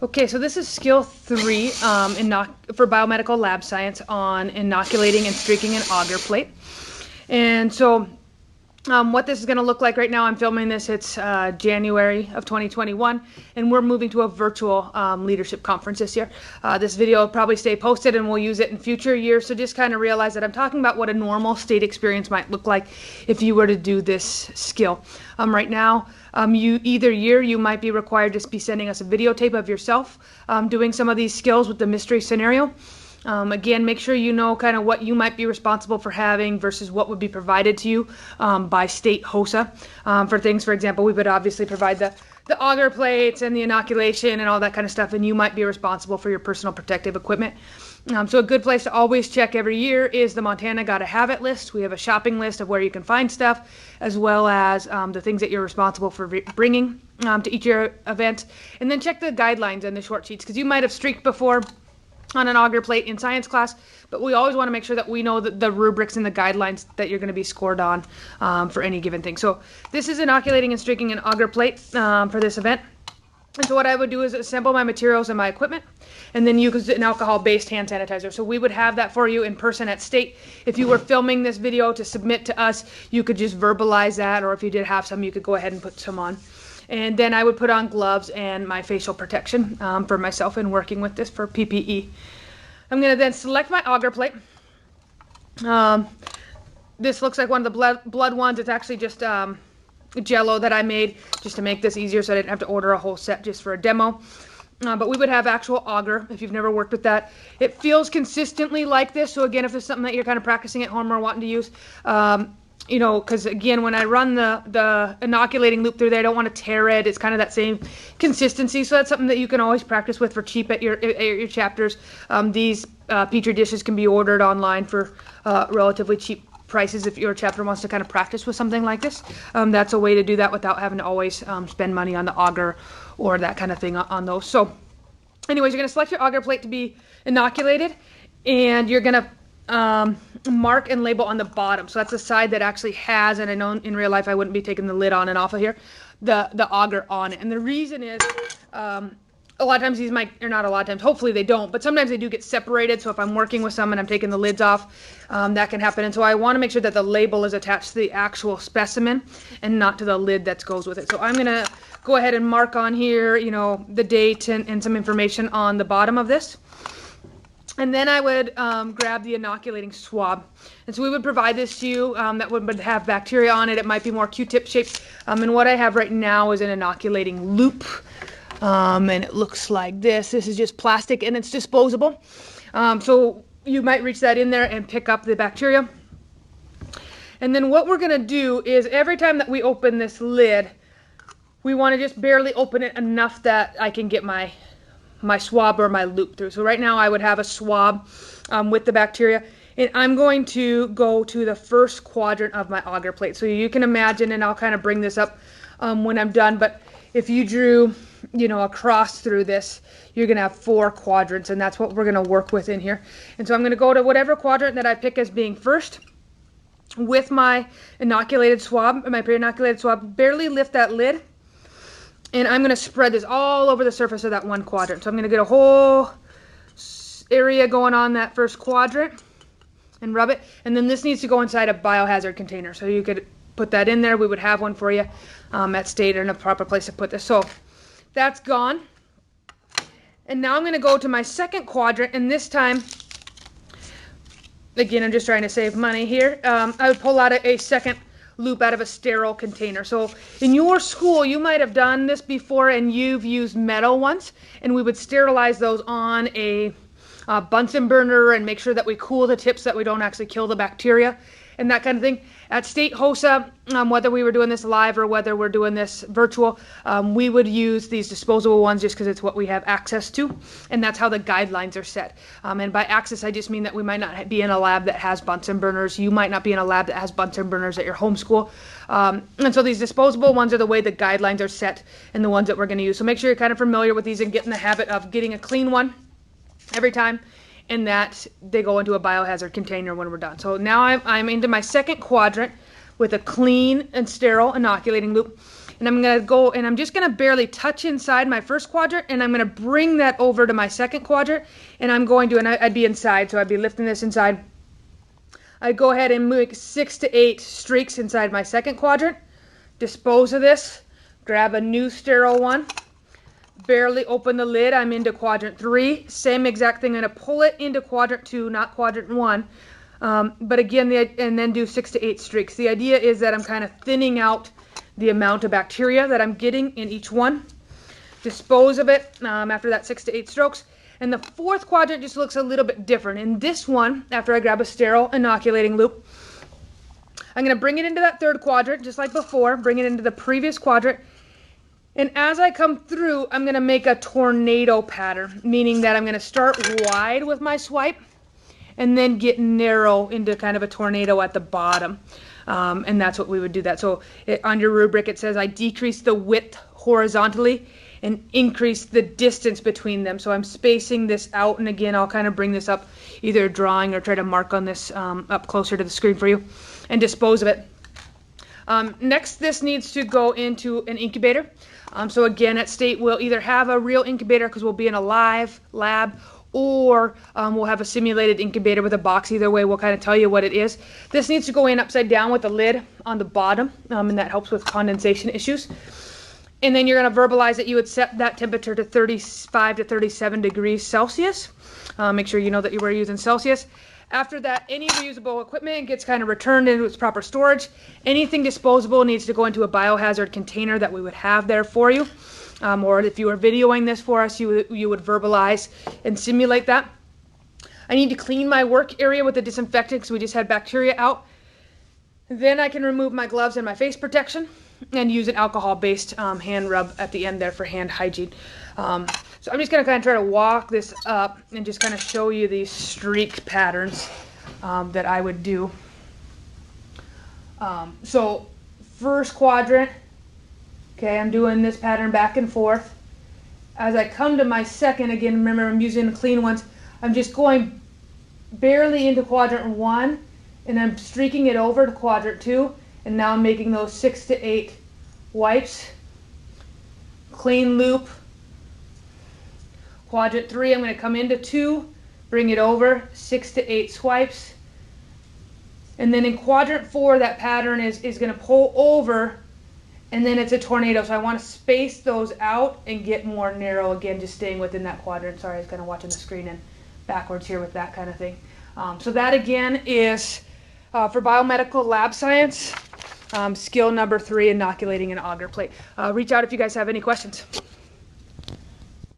Okay, so this is skill 3 for biomedical lab science on inoculating and streaking an Auger plate. And so what this is going to look like right now, I'm filming this, it's January of 2021, and we're moving to a virtual leadership conference this year. This video will probably stay posted and we'll use it in future years, so just kind of realize that I'm talking about what a normal state experience might look like if you were to do this skill. Right now, either year you might be required to be sending us a videotape of yourself doing some of these skills with the mystery scenario. Again, make sure you know kind of what you might be responsible for having versus what would be provided to you by state HOSA. For things, for example, we would obviously provide the Auger plates and the inoculation and all that kind of stuff, and you might be responsible for your personal protective equipment. So a good place to always check every year is the Montana Gotta Have It list. We have a shopping list of where you can find stuff, as well as the things that you're responsible for bringing to each year event. And then check the guidelines and the short sheets, because you might have streaked before on an Auger plate in science class, but we always want to make sure that we know the rubrics and the guidelines that you're going to be scored on for any given thing. So this is inoculating and streaking an Auger plate for this event. And so what I would do is assemble my materials and my equipment, and then use an alcohol-based hand sanitizer. So we would have that for you in person at state. If you were filming this video to submit to us, you could just verbalize that, or if you did have some, you could go ahead and put some on. And then I would put on gloves and my facial protection for myself in working with this for PPE. I'm going to then select my Auger plate. This looks like one of the blood ones. It's actually just Jello that I made just to make this easier, so I didn't have to order a whole set just for a demo. But we would have actual Auger if you've never worked with that. It feels consistently like this, so again, if there's something that you're kind of practicing at home or wanting to use, you know, because again, when I run the inoculating loop through there, I don't want to tear it. It's kind of that same consistency, so that's something that you can always practice with for cheap at your chapters. These Petri dishes can be ordered online for relatively cheap prices if your chapter wants to kind of practice with something like this. That's a way to do that without having to always spend money on the Auger or that kind of thing on those. So anyways, you're going to select your Auger plate to be inoculated, and you're going to mark and label on the bottom. So that's the side that actually has, and I know in real life I wouldn't be taking the lid on and off of here, the Auger on it. And the reason is a lot of times these might, or not a lot of times, hopefully they don't, but sometimes they do get separated. So if I'm working with some and I'm taking the lids off, that can happen. And so I want to make sure that the label is attached to the actual specimen and not to the lid that goes with it. So I'm going to go ahead and mark on here, you know, the date and some information on the bottom of this. And then I would grab the inoculating swab. And so we would provide this to you that would have bacteria on it. It might be more Q-tip shaped. And what I have right now is an inoculating loop. And it looks like this. This is just plastic and it's disposable. So you might reach that in there and pick up the bacteria. And then what we're going to do is every time that we open this lid, we want to just barely open it enough that I can get my swab or my loop through. So right now I would have a swab with the bacteria, and I'm going to go to the first quadrant of my Auger plate. So you can imagine, and I'll kind of bring this up when I'm done, but if you drew, you know, a cross through this, you're going to have 4 quadrants, and that's what we're going to work with in here. And so I'm going to go to whatever quadrant that I pick as being first with my inoculated swab, my pre-inoculated swab, barely lift that lid. And I'm going to spread this all over the surface of that one quadrant. So I'm going to get a whole area going on that first quadrant and rub it. And then this needs to go inside a biohazard container. So you could put that in there. We would have one for you at state or in a proper place to put this. So that's gone. And now I'm going to go to my second quadrant. And this time, again, I'm just trying to save money here. I would pull out a second loop out of a sterile container. So in your school, you might have done this before and you've used metal ones, and we would sterilize those on a Bunsen burner and make sure that we cool the tips so that we don't actually kill the bacteria and that kind of thing. At state HOSA, whether we were doing this live or whether we're doing this virtual, we would use these disposable ones just because it's what we have access to, and that's how the guidelines are set. And by access, I just mean that we might not be in a lab that has Bunsen burners. You might not be in a lab that has Bunsen burners at your home school. And so these disposable ones are the way the guidelines are set and the ones that we're going to use. So make sure you're kind of familiar with these and get in the habit of getting a clean one every time, and that they go into a biohazard container when we're done. So now I'm into my second quadrant with a clean and sterile inoculating loop. And I'm going to go, and I'm just going to barely touch inside my first quadrant, and I'm going to bring that over to my second quadrant, and I'm going to, and I'd be inside, so I'd be lifting this inside. I'd go ahead and make 6 to 8 streaks inside my second quadrant, dispose of this, grab a new sterile one, barely open the lid, I'm into quadrant 3, same exact thing, I'm going to pull it into quadrant 2, not quadrant 1, but again, and then do 6 to 8 streaks. The idea is that I'm kind of thinning out the amount of bacteria that I'm getting in each one. Dispose of it after that 6 to 8 strokes. And the fourth quadrant just looks a little bit different. In this one, after I grab a sterile inoculating loop, I'm going to bring it into that third quadrant, just like before, bring it into the previous quadrant. And as I come through, I'm going to make a tornado pattern, meaning that I'm going to start wide with my swipe and then get narrow into kind of a tornado at the bottom. And that's what we would do that. So on your rubric, it says I decrease the width horizontally and increase the distance between them. So I'm spacing this out, and again, I'll kind of bring this up, either drawing or try to mark on this up closer to the screen for you, and dispose of it. Next, this needs to go into an incubator. So again, at State, we'll either have a real incubator because we'll be in a live lab, or we'll have a simulated incubator with a box. Either way, we'll kind of tell you what it is. This needs to go in upside down with the lid on the bottom, and that helps with condensation issues. And then you're going to verbalize that you would set that temperature to 35 to 37 degrees Celsius. Make sure you know that you were using Celsius. After that, any reusable equipment gets kind of returned into its proper storage. Anything disposable needs to go into a biohazard container that we would have there for you. Or if you were videoing this for us, you would verbalize and simulate that. I need to clean my work area with a disinfectant because we just had bacteria out. Then I can remove my gloves and my face protection and use an alcohol-based hand rub at the end there for hand hygiene. So I'm just going to kind of try to walk this up and just kind of show you these streak patterns that I would do. So first quadrant, okay, I'm doing this pattern back and forth. As I come to my second, again, remember I'm using the clean ones, I'm just going barely into quadrant 1, and I'm streaking it over to quadrant 2, and now I'm making those 6 to 8 wipes. Clean loop. Quadrant 3, I'm going to come into 2, bring it over, 6 to 8 swipes. And then in quadrant 4, that pattern is going to pull over, and then it's a tornado. So I want to space those out and get more narrow. Again, just staying within that quadrant. Sorry, I was kind of watching the screen and backwards here with that kind of thing. So that again is for biomedical lab science, skill number 3, inoculating an auger plate. Reach out if you guys have any questions.